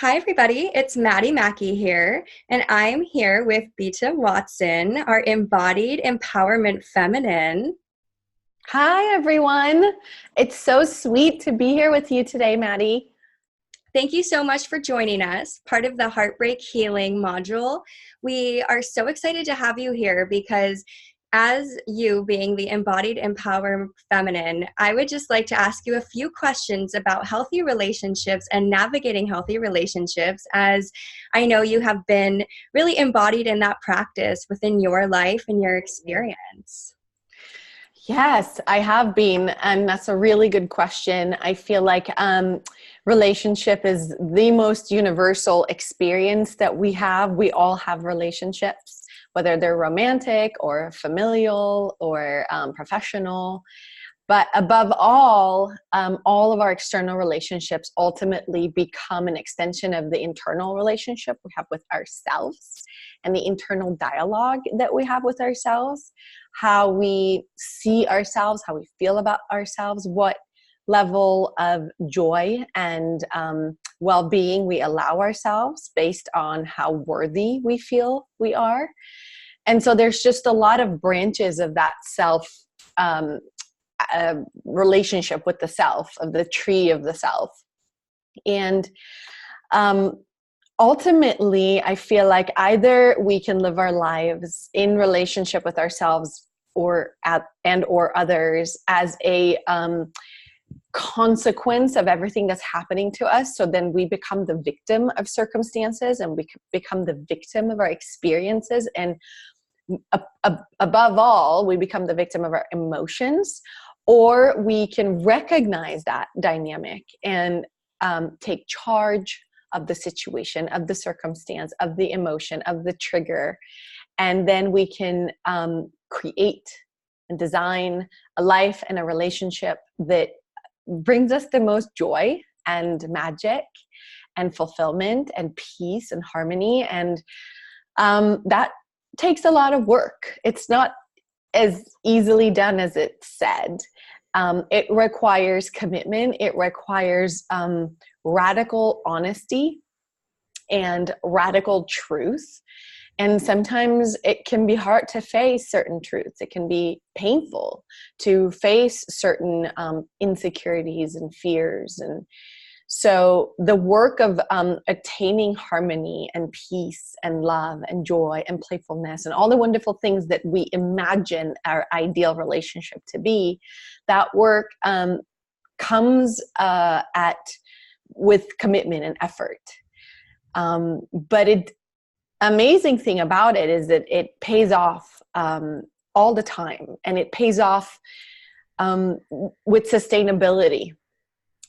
Hi, everybody. It's Maddie Mackey here, and I'm here with Bita Watson, our embodied empowerment feminine. Hi, everyone. It's so sweet to be here with you today, Maddie. Thank you so much for joining us, part of the Heartbreak Healing Module. We are so excited to have you here because as you being the embodied empowered feminine, I would just like to ask you a few questions about healthy relationships and navigating healthy relationships, as I know you have been really embodied in that practice within your life and your experience. Yes, I have been, and that's a really good question. I feel like relationship is the most universal experience that we have. We all have relationships, whether they're romantic or familial or professional. But above all of our external relationships ultimately become an extension of the internal relationship we have with ourselves and the internal dialogue that we have with ourselves, how we see ourselves, how we feel about ourselves, what level of joy and well-being we allow ourselves based on how worthy we feel we are. And so there's just a lot of branches of that self relationship with the self, of the tree of the self. And ultimately, I feel like either we can live our lives in relationship with ourselves or others as a consequence of everything that's happening to us. So then we become the victim of circumstances and we become the victim of our experiences. And above all, we become the victim of our emotions. Or we can recognize that dynamic and take charge of the situation, of the circumstance, of the emotion, of the trigger. And then we can create and design a life and a relationship that brings us the most joy and magic and fulfillment and peace and harmony. And that takes a lot of work. It's not as easily done as it's said. It requires commitment. It requires radical honesty and radical truth. And sometimes it can be hard to face certain truths. It can be painful to face certain insecurities and fears. And so the work of attaining harmony and peace and love and joy and playfulness and all the wonderful things that we imagine our ideal relationship to be, that work comes with commitment and effort. But the amazing thing about it is that it pays off all the time, and it pays off with sustainability.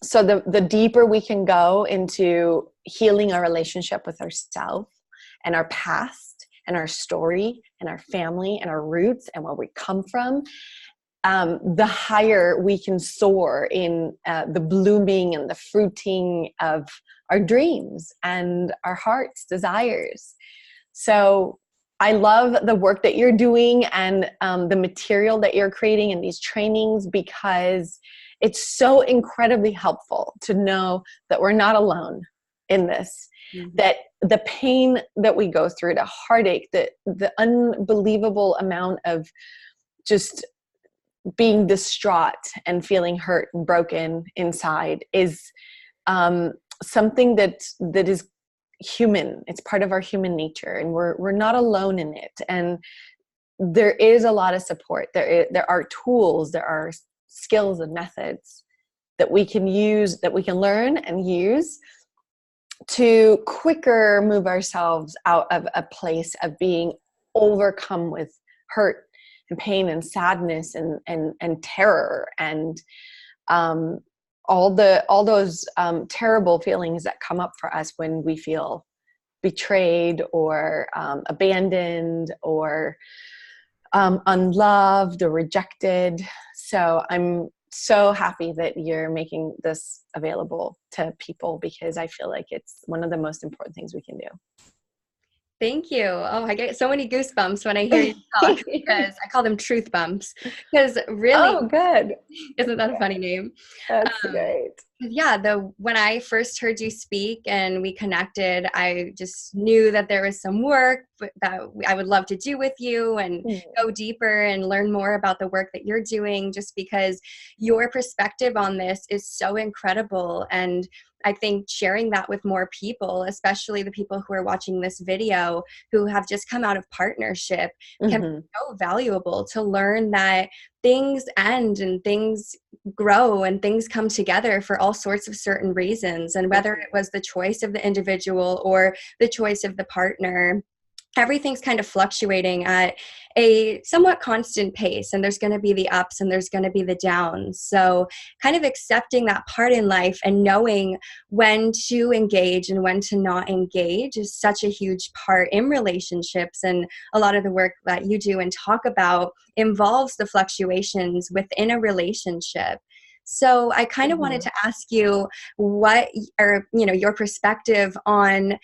So the deeper we can go into healing our relationship with ourselves and our past and our story and our family and our roots and where we come from, the higher we can soar in the blooming and the fruiting of our dreams and our heart's desires. So I love the work that you're doing and the material that you're creating in these trainings, because it's so incredibly helpful to know that we're not alone in this, that the pain that we go through, the heartache, the unbelievable amount of just being distraught and feeling hurt and broken inside is something that is human. It's part of our human nature, and we're not alone in it. And there is a lot of support. There are tools, there are skills and methods that we can use, that we can learn and use to quicker move ourselves out of a place of being overcome with hurt and pain and sadness and terror and all those terrible feelings that come up for us when we feel betrayed or abandoned or unloved or rejected. So I'm so happy that you're making this available to people, because I feel like it's one of the most important things we can do. Thank you. Oh, I get so many goosebumps when I hear you talk, because I call them truth bumps. Because really, oh, good. isn't that a funny name? That's great. Yeah, when I first heard you speak and we connected, I just knew that there was some work that I would love to do with you and go deeper and learn more about the work that you're doing, just because your perspective on this is so incredible. And I think sharing that with more people, especially the people who are watching this video who have just come out of partnership, can be so valuable to learn that things end and things grow and things come together for all sorts of certain reasons. And whether it was the choice of the individual or the choice of the partner, everything's kind of fluctuating at a somewhat constant pace, and there's going to be the ups and there's going to be the downs. So kind of accepting that part in life and knowing when to engage and when to not engage is such a huge part in relationships. And a lot of the work that you do and talk about involves the fluctuations within a relationship. So I kind of wanted to ask you what, or, your perspective on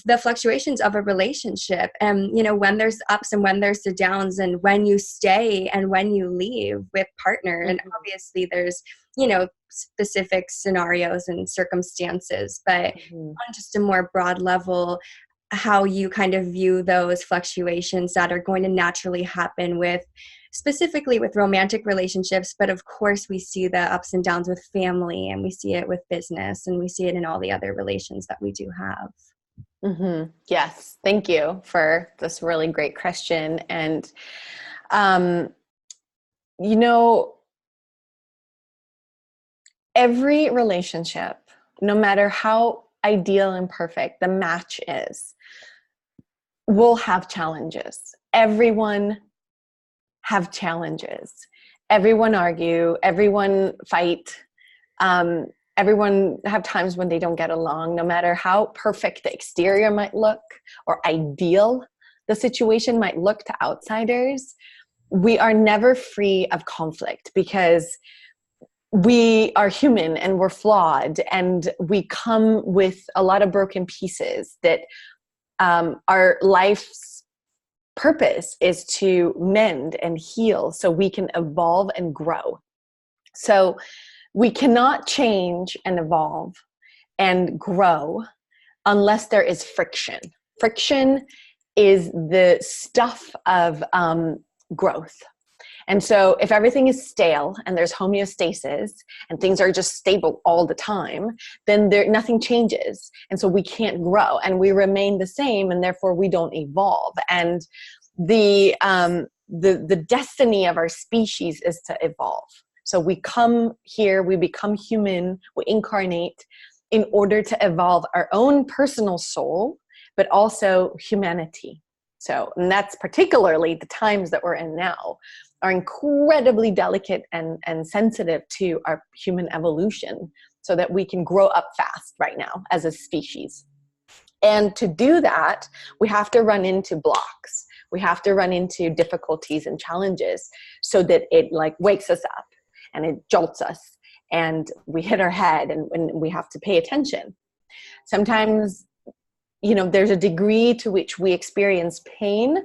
the fluctuations of a relationship, and, when there's ups and when there's the downs, and when you stay and when you leave with partner. And obviously there's, specific scenarios and circumstances, but on just a more broad level, how you kind of view those fluctuations that are going to naturally happen specifically with romantic relationships. But of course we see the ups and downs with family, and we see it with business, and we see it in all the other relations that we do have. Yes. Thank you for this really great question. And, every relationship, no matter how ideal and perfect the match is, will have challenges. Everyone have challenges. Everyone argue, everyone fight. Everyone have times when they don't get along, no matter how perfect the exterior might look or ideal the situation might look to outsiders. We are never free of conflict because we are human and we're flawed, and we come with a lot of broken pieces that our life's purpose is to mend and heal so we can evolve and grow. So we cannot change and evolve and grow unless there is friction. Friction is the stuff of growth. And so if everything is stale and there's homeostasis and things are just stable all the time, then nothing changes. And so we can't grow and we remain the same, and therefore we don't evolve. And the destiny of our species is to evolve. So we come here, we become human, we incarnate in order to evolve our own personal soul, but also humanity. So, and that's particularly the times that we're in now are incredibly delicate and sensitive to our human evolution so that we can grow up fast right now as a species. And to do that, we have to run into blocks. We have to run into difficulties and challenges so that it wakes us up and it jolts us and we hit our head and we have to pay attention. Sometimes, there's a degree to which we experience pain.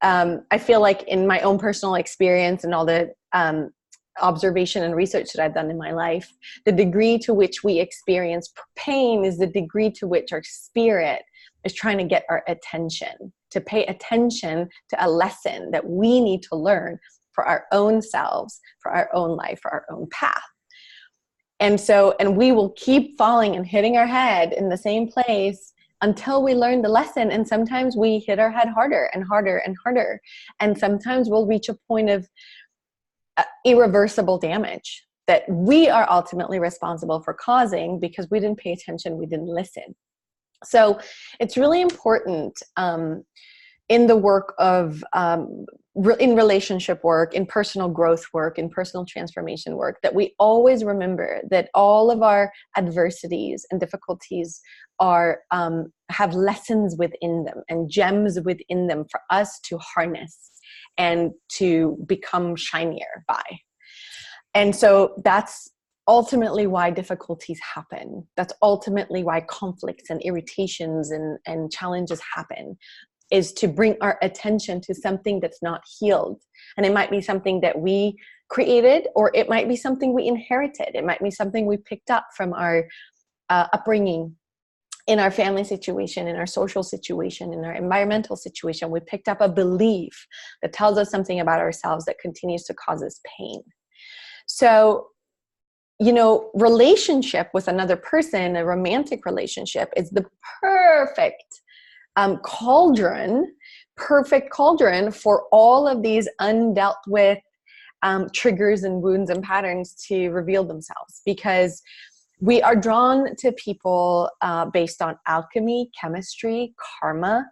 I feel like in my own personal experience and all the observation and research that I've done in my life, the degree to which we experience pain is the degree to which our spirit is trying to get our attention, to pay attention to a lesson that we need to learn for our own selves, for our own life, for our own path. And we will keep falling and hitting our head in the same place until we learn the lesson. And sometimes we hit our head harder and harder and harder. And sometimes we'll reach a point of irreversible damage that we are ultimately responsible for causing because we didn't pay attention, we didn't listen. So it's really important in the work of, in relationship work, in personal growth work, in personal transformation work, that we always remember that all of our adversities and difficulties have lessons within them and gems within them for us to harness and to become shinier by. And so that's ultimately why difficulties happen. That's ultimately why conflicts and irritations and challenges happen, is to bring our attention to something that's not healed. And it might be something that we created, or it might be something we inherited. It might be something we picked up from our upbringing, in our family situation, in our social situation, in our environmental situation. We picked up a belief that tells us something about ourselves that continues to cause us pain. So, relationship with another person, a romantic relationship, is the perfect perfect cauldron for all of these undealt with triggers and wounds and patterns to reveal themselves, because we are drawn to people based on alchemy, chemistry, karma,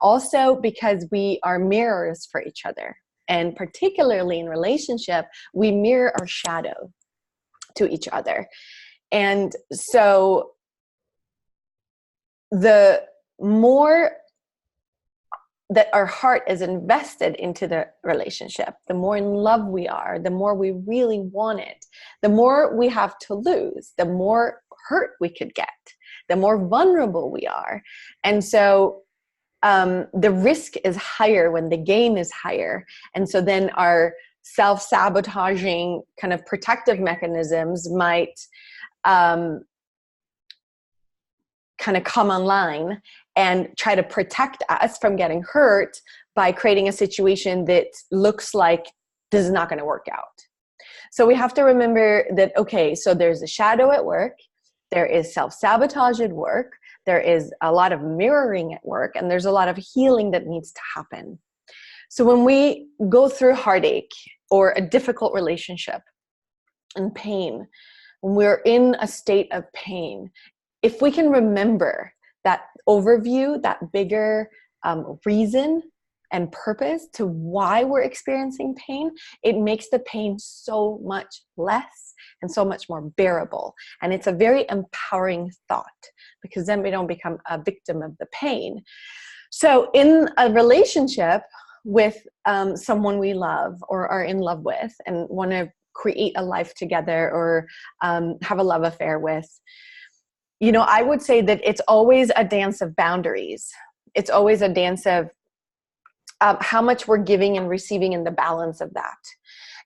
also because we are mirrors for each other. And particularly in relationship, we mirror our shadow to each other. And so the more that our heart is invested into the relationship, the more in love we are, the more we really want it, the more we have to lose, the more hurt we could get, the more vulnerable we are. And so the risk is higher when the gain is higher. And so then our self-sabotaging kind of protective mechanisms might kind of come online and try to protect us from getting hurt by creating a situation that looks like this is not going to work out. So we have to remember that, okay, so there's a shadow at work, there is self-sabotage at work, there is a lot of mirroring at work, and there's a lot of healing that needs to happen. So when we go through heartache or a difficult relationship and pain, when we're in a state of pain, if we can remember that overview, that bigger reason and purpose to why we're experiencing pain, it makes the pain so much less and so much more bearable. And it's a very empowering thought, because then we don't become a victim of the pain. So in a relationship with someone we love or are in love with and want to create a life together or have a love affair with, I would say that it's always a dance of boundaries. It's always a dance of how much we're giving and receiving and the balance of that.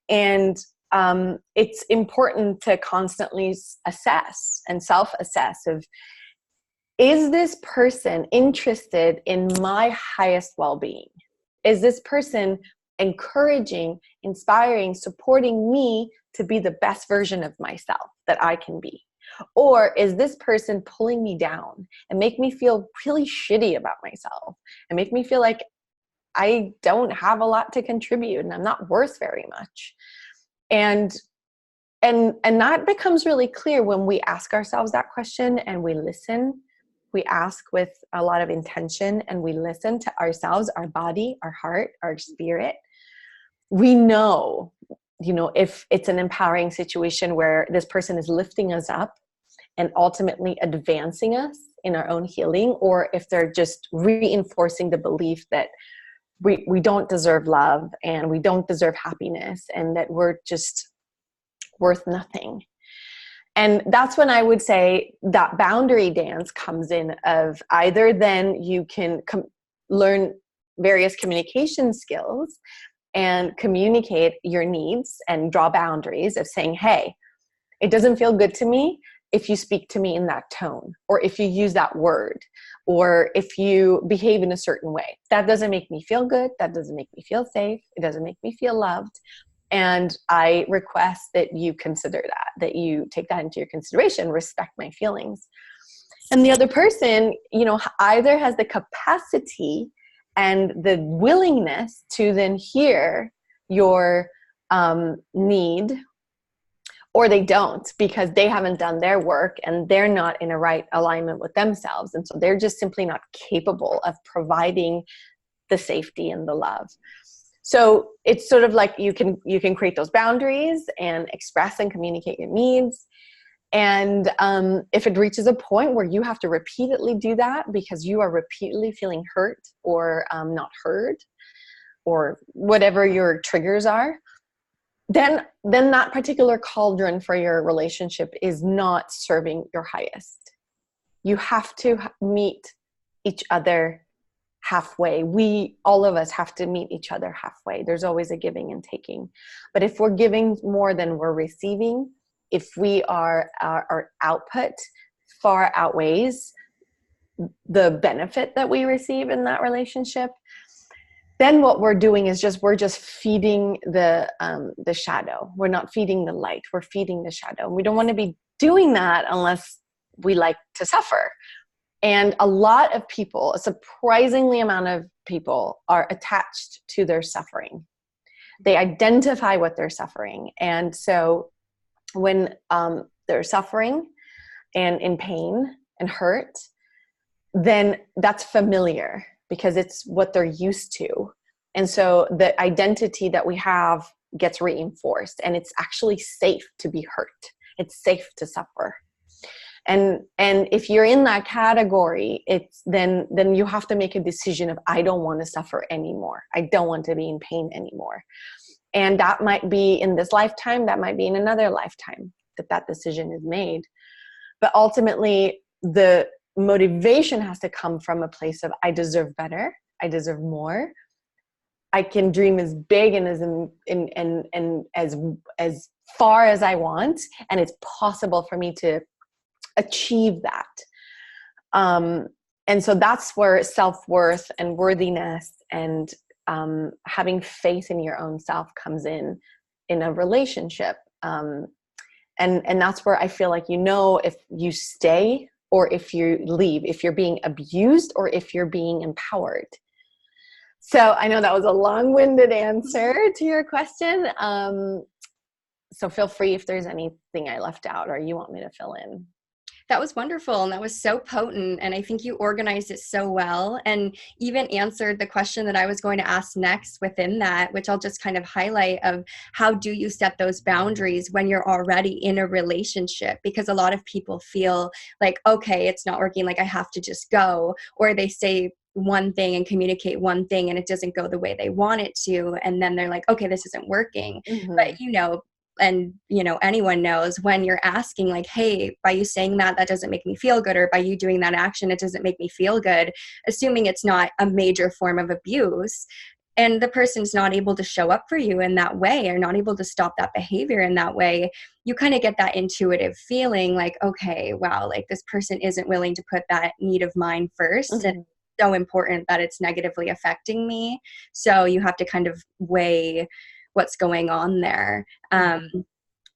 And it's important to constantly assess and self-assess of, is this person interested in my highest well-being? Is this person encouraging, inspiring, supporting me to be the best version of myself that I can be? Or is this person pulling me down and make me feel really shitty about myself and make me feel like I don't have a lot to contribute and I'm not worth very much? And that becomes really clear when we ask ourselves that question and we listen. We ask with a lot of intention and we listen to ourselves, our body, our heart, our spirit. We know, if it's an empowering situation where this person is lifting us up and ultimately advancing us in our own healing, or if they're just reinforcing the belief that we don't deserve love and we don't deserve happiness and that we're just worth nothing. And that's when I would say that boundary dance comes in, of either then you can learn various communication skills and communicate your needs and draw boundaries of saying, hey, it doesn't feel good to me if you speak to me in that tone, or if you use that word, or if you behave in a certain way. That doesn't make me feel good. That doesn't make me feel safe. It doesn't make me feel loved. And I request that you consider that you take that into your consideration, respect my feelings. And the other person, either has the capacity and the willingness to then hear your need, or they don't, because they haven't done their work and they're not in a right alignment with themselves. And so they're just simply not capable of providing the safety and the love. So it's sort of like you can create those boundaries and express and communicate your needs. And if it reaches a point where you have to repeatedly do that because you are repeatedly feeling hurt or not heard, or whatever your triggers are, then that particular cauldron for your relationship is not serving your highest. You have to meet each other halfway. All of us have to meet each other halfway. There's always a giving and taking. But if we're giving more than we're receiving, if our output far outweighs the benefit that we receive in that relationship, then what we're doing is we're just feeding the shadow. We're not feeding the light. We're feeding the shadow. And we don't want to be doing that unless we like to suffer. And a lot of people, a surprisingly amount of people, are attached to their suffering. They identify what they're suffering. And so when they're suffering and in pain and hurt, then that's familiar because it's what they're used to. And so the identity that we have gets reinforced, and it's actually safe to be hurt. It's safe to suffer. And if you're in that category, it's then you have to make a decision of, I don't want to suffer anymore. I don't want to be in pain anymore. And that might be in this lifetime, that might be in another lifetime that decision is made. But ultimately, the motivation has to come from a place of, I deserve better. I deserve more. I can dream as big and as far as I want, and it's possible for me to achieve that. And so that's where self-worth and worthiness and having faith in your own self comes in a relationship. And that's where I feel like, if you stay or if you leave, if you're being abused or if you're being empowered. So I know that was a long-winded answer to your question. So feel free if there's anything I left out or you want me to fill in. That was wonderful, and that was so potent, and I think you organized it so well and even answered the question that I was going to ask next within that, which I'll just kind of highlight, of how do you set those boundaries when you're already in a relationship? Because a lot of people feel like, okay, it's not working, like I have to just go, or they say one thing and communicate one thing and it doesn't go the way they want it to, and then they're like, okay, this isn't working. Mm-hmm. But and anyone knows when you're asking like, hey, by you saying that doesn't make me feel good, or by you doing that action, it doesn't make me feel good, assuming it's not a major form of abuse, and the person's not able to show up for you in that way, or not able to stop that behavior in that way, you kind of get that intuitive feeling like, okay, wow, like this person isn't willing to put that need of mine first. Mm-hmm. And so important that it's negatively affecting me. So you have to kind of weigh what's going on there. And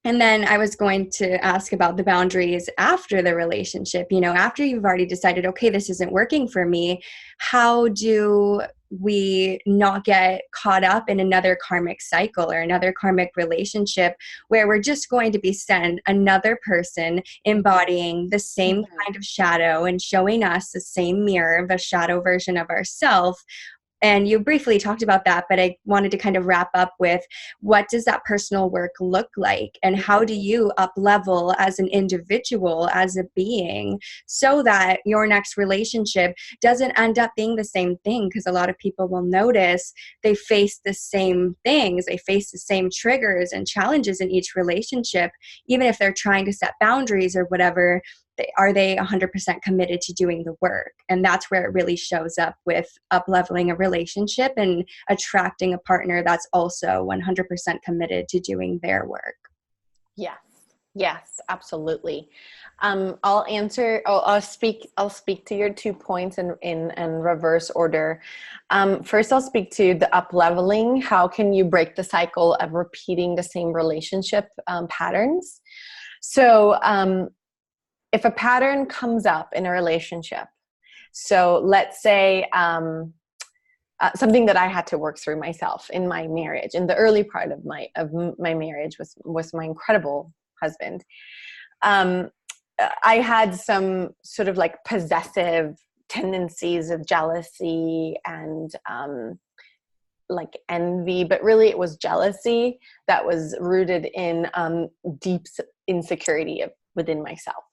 then I was going to ask about the boundaries after the relationship, after you've already decided, okay, this isn't working for me. How do we not get caught up in another karmic cycle or another karmic relationship where we're just going to be sent another person embodying the same kind of shadow and showing us the same mirror of a shadow version of ourselves? And you briefly talked about that, but I wanted to kind of wrap up with, what does that personal work look like? And how do you up-level as an individual, as a being, so that your next relationship doesn't end up being the same thing? Because a lot of people will notice they face the same things. They face the same triggers and challenges in each relationship, even if they're trying to set boundaries or whatever. Are they 100% committed to doing the work? And that's where it really shows up with up-leveling a relationship and attracting a partner that's also 100% committed to doing their work. Yes, absolutely. I'll speak to your 2 points in reverse order. First, I'll speak to the up-leveling. How can you break the cycle of repeating the same relationship patterns? So, if a pattern comes up in a relationship, so let's say something that I had to work through myself in my marriage, in the early part of my marriage was my incredible husband. I had some sort of like possessive tendencies of jealousy and like envy, but really it was jealousy that was rooted in deep insecurity within myself.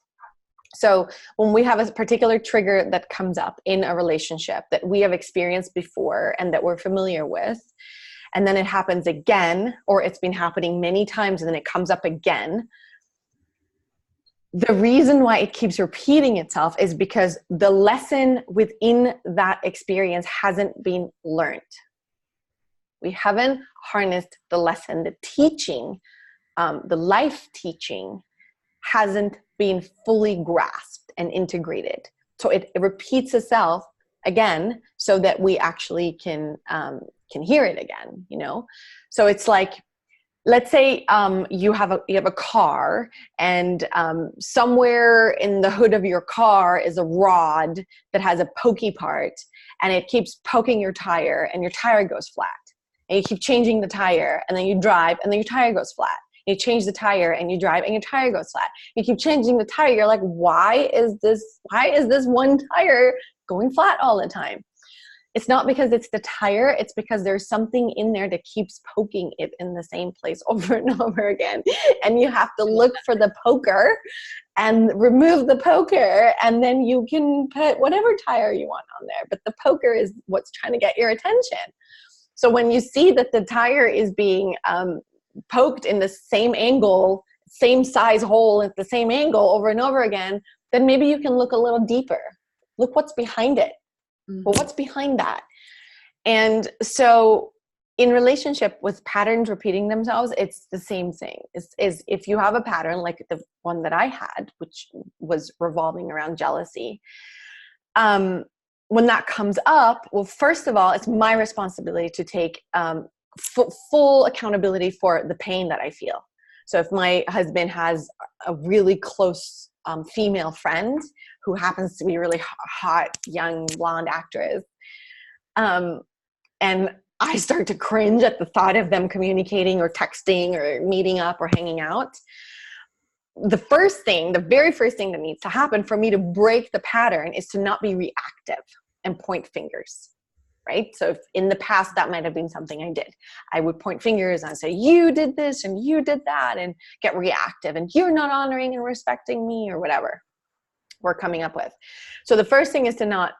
So when we have a particular trigger that comes up in a relationship that we have experienced before and that we're familiar with, and then it happens again, or it's been happening many times and then it comes up again, the reason why it keeps repeating itself is because the lesson within that experience hasn't been learned. We haven't harnessed the lesson, the teaching, the life teaching hasn't been fully grasped and integrated. So it repeats itself again so that we actually can hear it again, you know? So it's like, let's say you have a car, and somewhere in the hood of your car is a rod that has a pokey part, and it keeps poking your tire, and your tire goes flat. And you keep changing the tire, and then you drive, and then your tire goes flat. You change the tire, and you drive, and your tire goes flat. You keep changing the tire. You're like, why is this one tire going flat all the time? It's not because it's the tire. It's because there's something in there that keeps poking it in the same place over and over again. And you have to look for the poker and remove the poker, and then you can put whatever tire you want on there. But the poker is what's trying to get your attention. So when you see that the tire is being poked in the same angle, same size hole at the same angle over and over again, then maybe you can look a little deeper. Look what's behind it. Well, what's behind that? And so in relationship with patterns repeating themselves, it's the same thing. Is if you have a pattern like the one that I had, which was revolving around jealousy, when that comes up, well, first of all, it's my responsibility to take full accountability for the pain that I feel. So if my husband has a really close female friend who happens to be a really hot, young, blonde actress, and I start to cringe at the thought of them communicating or texting or meeting up or hanging out, the very first thing that needs to happen for me to break the pattern is to not be reactive and point fingers. Right? So if in the past that might have been something I did. I would point fingers and say, you did this and you did that, and get reactive, and you're not honoring and respecting me, or whatever we're coming up with. So the first thing is to not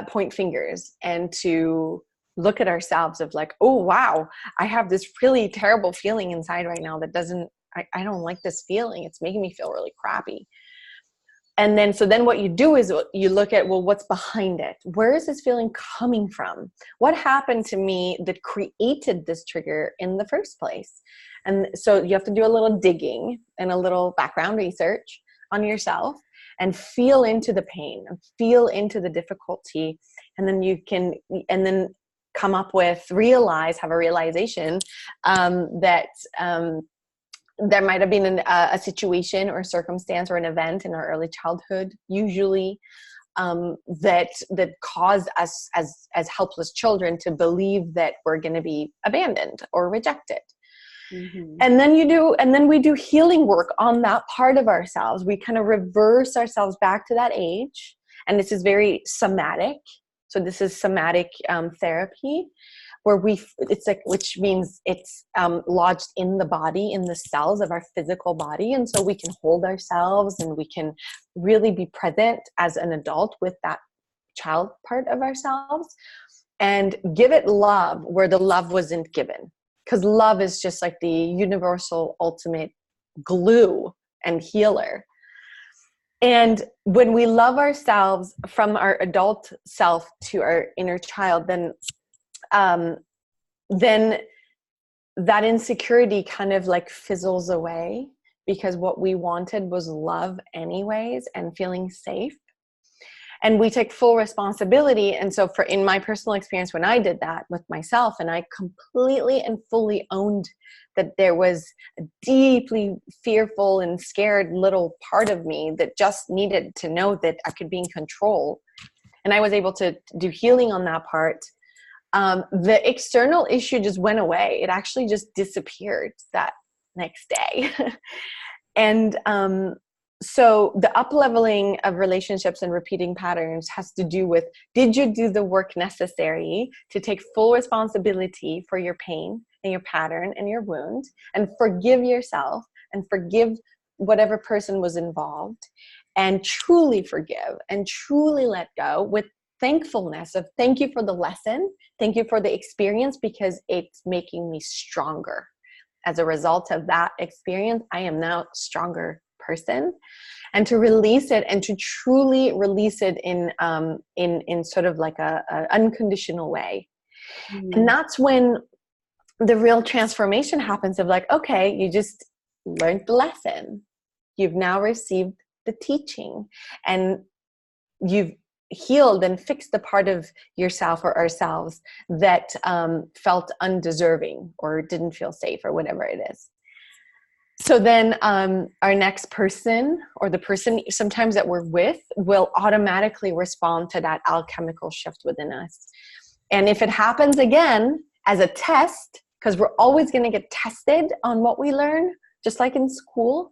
point fingers, and to look at ourselves of like, oh, wow, I have this really terrible feeling inside right now that I don't like this feeling. It's making me feel really crappy. And then, so then what you do is you look at, well, what's behind it? Where is this feeling coming from? What happened to me that created this trigger in the first place? And so you have to do a little digging and a little background research on yourself, and feel into the pain and feel into the difficulty. And then you can, and then come up with, have a realization that there might have been a situation or circumstance or an event in our early childhood, usually, that caused us as helpless children to believe that we're going to be abandoned or rejected. Mm-hmm. And then we do healing work on that part of ourselves. We kind of reverse ourselves back to that age. And this is very somatic. So this is somatic therapy, where which means it's lodged in the body, in the cells of our physical body. And so we can hold ourselves, and we can really be present as an adult with that child part of ourselves, and give it love where the love wasn't given. Because love is just like the universal ultimate glue and healer. And when we love ourselves from our adult self to our inner child, then that insecurity kind of like fizzles away, because what we wanted was love anyways, and feeling safe. And we take full responsibility. And so in my personal experience, when I did that with myself, and I completely and fully owned that there was a deeply fearful and scared little part of me that just needed to know that I could be in control. And I was able to do healing on that part. The external issue just went away. It actually just disappeared that next day. And so the up-leveling of relationships and repeating patterns has to do with, did you do the work necessary to take full responsibility for your pain and your pattern and your wound, and forgive yourself and forgive whatever person was involved, and truly forgive and truly let go with thankfulness of, thank you for the lesson, thank you for the experience, because it's making me stronger. As a result of that experience, I am now a stronger person, and to release it, and to truly release it in sort of like a unconditional way. And that's when the real transformation happens of like, okay, you just learned the lesson. You've now received the teaching, and you've healed and fixed the part of yourself or ourselves that felt undeserving or didn't feel safe or whatever it is. So then our next person, or the person sometimes that we're with, will automatically respond to that alchemical shift within us. And if it happens again as a test, because we're always going to get tested on what we learn, just like in school,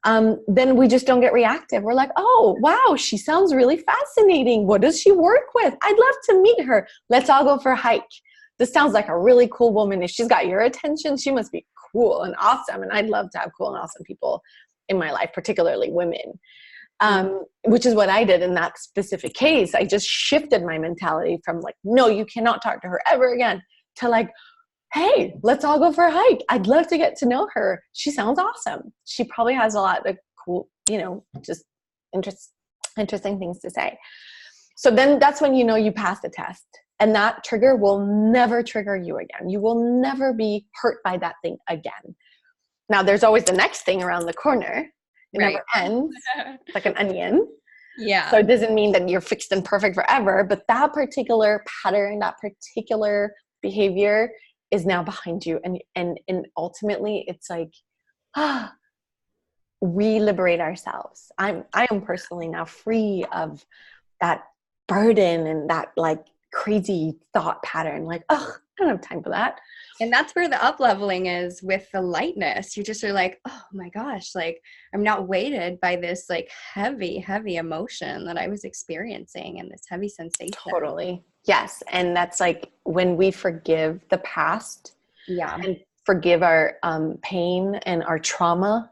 then we just don't get reactive. We're like, oh, wow, she sounds really fascinating. What does she work with? I'd love to meet her. Let's all go for a hike. This sounds like a really cool woman. If she's got your attention, she must be cool and awesome. And I'd love to have cool and awesome people in my life, particularly women, which is what I did in that specific case. I just shifted my mentality from like, no, you cannot talk to her ever again, to like, hey, let's all go for a hike. I'd love to get to know her. She sounds awesome. She probably has a lot of cool, just interesting things to say. So then that's when you pass the test. And that trigger will never trigger you again. You will never be hurt by that thing again. Now, there's always the next thing around the corner. It never ends. It's like an onion. Yeah. So it doesn't mean that you're fixed and perfect forever, but that particular pattern, that particular behavior is now behind you. And ultimately it's like, we liberate ourselves. I am personally now free of that burden and that like crazy thought pattern. Like, oh, I don't have time for that. And that's where the up leveling is with the lightness. You just are like, oh my gosh, like I'm not weighted by this like heavy emotion that I was experiencing and this heavy sensation. Totally. Yes. And that's like when we forgive the past, and forgive our pain and our trauma,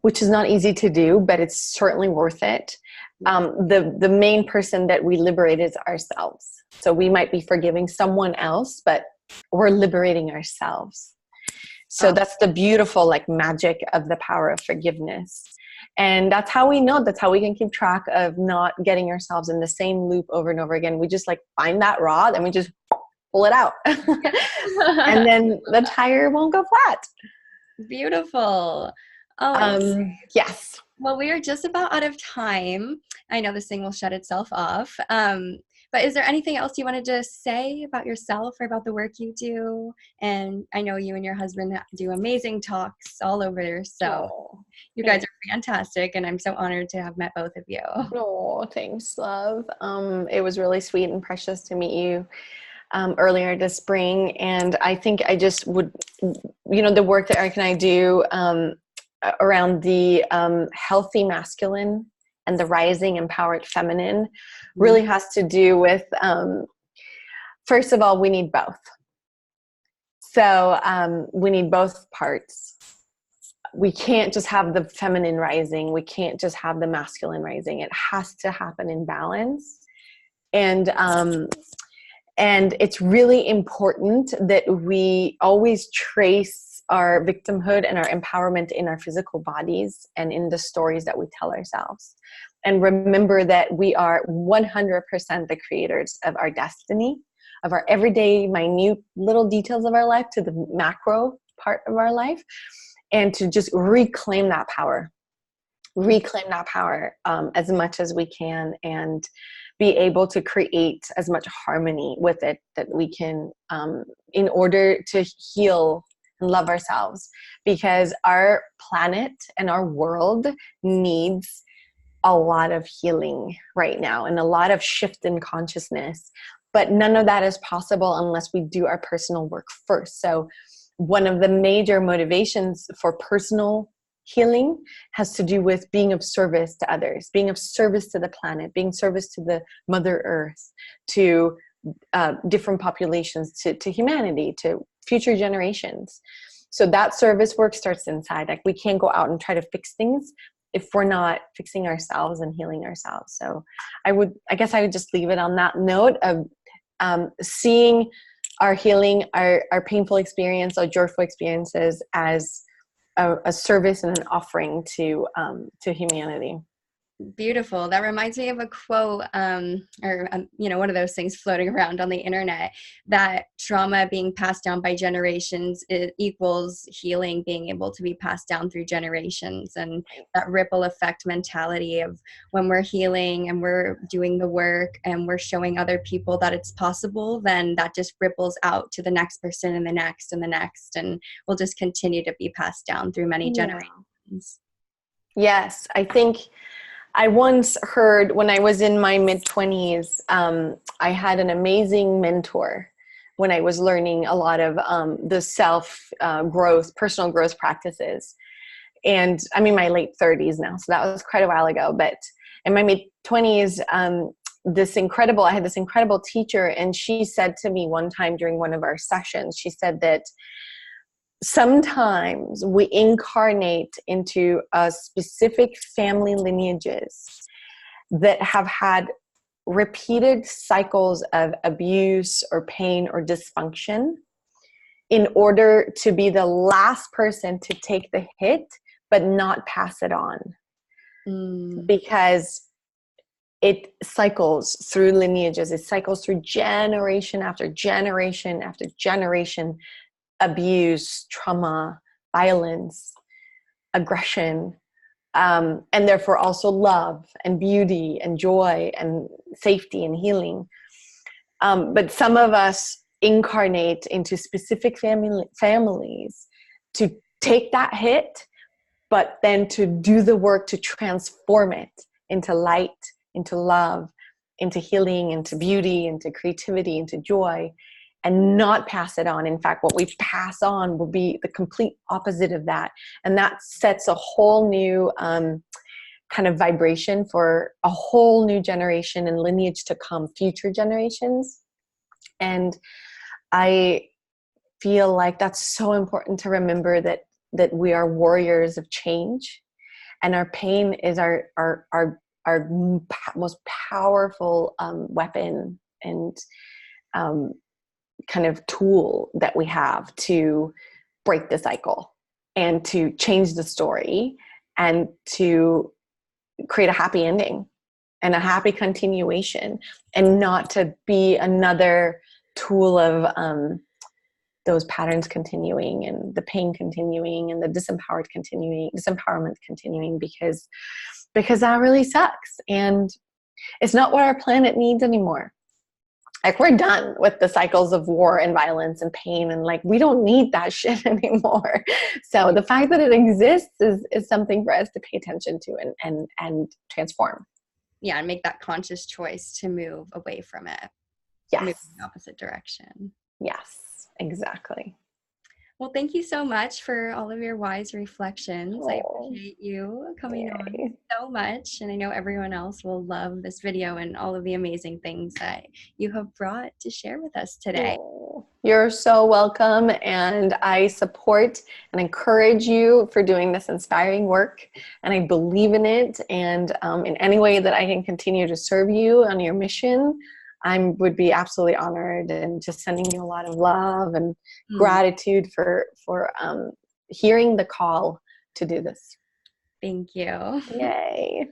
which is not easy to do, but it's certainly worth it. The main person that we liberate is ourselves. So we might be forgiving someone else, but we're liberating ourselves. So that's the beautiful like magic of the power of forgiveness. And that's how we know, that's how we can keep track of not getting ourselves in the same loop over and over again. We just like find that rod and we just pull it out. And then the tire won't go flat. Beautiful. Yes. Well, we are just about out of time. I know this thing will shut itself off. But is there anything else you wanted to say about yourself or about the work you do? And I know you and your husband do amazing talks all over. So you guys are fantastic. And I'm so honored to have met both of you. Oh, thanks, love. It was really sweet and precious to meet you earlier this spring. And I think I just would, the work that Eric and I do around the healthy masculine and the rising empowered feminine really has to do with, first of all, we need both. So we need both parts. We can't just have the feminine rising. We can't just have the masculine rising. It has to happen in balance. And it's really important that we always trace our victimhood and our empowerment in our physical bodies and in the stories that we tell ourselves. And remember that we are 100% the creators of our destiny, of our everyday minute little details of our life to the macro part of our life, and to just reclaim that power as much as we can, and be able to create as much harmony with it that we can in order to heal and love ourselves, because our planet and our world needs a lot of healing right now and a lot of shift in consciousness, but none of that is possible unless we do our personal work first. So one of the major motivations for personal healing has to do with being of service to others, being of service to the planet, being service to the Mother Earth, to different populations, to humanity, to future generations. So that service work starts inside. Like we can't go out and try to fix things if we're not fixing ourselves and healing ourselves. So I guess I would just leave it on that note of seeing our healing, our painful experience, our joyful experiences as a service and an offering to humanity. Beautiful. That reminds me of a quote, one of those things floating around on the internet, that trauma being passed down by generations, it equals healing being able to be passed down through generations. And that ripple effect mentality of when we're healing and we're doing the work and we're showing other people that it's possible, then that just ripples out to the next person and the next and the next, and will just continue to be passed down through many generations. Yes, I think I once heard, when I was in my mid-20s, I had an amazing mentor when I was learning a lot of the self-growth, personal growth practices. And I'm in my late 30s now, so that was quite a while ago. But in my mid-20s, I had this incredible teacher, and she said to me one time during one of our sessions, she said that sometimes we incarnate into a specific family lineages that have had repeated cycles of abuse or pain or dysfunction in order to be the last person to take the hit but not pass it on. Because it cycles through lineages, it cycles through generation after generation after generation. Abuse, trauma, violence, aggression, and therefore also love and beauty and joy and safety and healing. But some of us incarnate into specific families to take that hit, but then to do the work to transform it into light, into love, into healing, into beauty, into creativity, into joy, and not pass it on. In fact, what we pass on will be the complete opposite of that. And that sets a whole new kind of vibration for a whole new generation and lineage to come, future generations. And I feel like that's so important to remember, that we are warriors of change, and our pain is our most powerful weapon and kind of tool that we have to break the cycle and to change the story and to create a happy ending and a happy continuation, and not to be another tool of those patterns continuing and the pain continuing and the disempowerment continuing, because that really sucks. And it's not what our planet needs anymore. Like, we're done with the cycles of war and violence and pain, and like, we don't need that shit anymore. So the fact that it exists is something for us to pay attention to and transform. Yeah, and make that conscious choice to move away from it. Yes. Move in the opposite direction. Yes, exactly. Well, thank you so much for all of your wise reflections. I appreciate you coming on so much. And I know everyone else will love this video and all of the amazing things that you have brought to share with us today. You're so welcome. And I support and encourage you for doing this inspiring work. And I believe in it. And in any way that I can continue to serve you on your mission, I would be absolutely honored, and just sending you a lot of love and gratitude for hearing the call to do this. Thank you. Yay.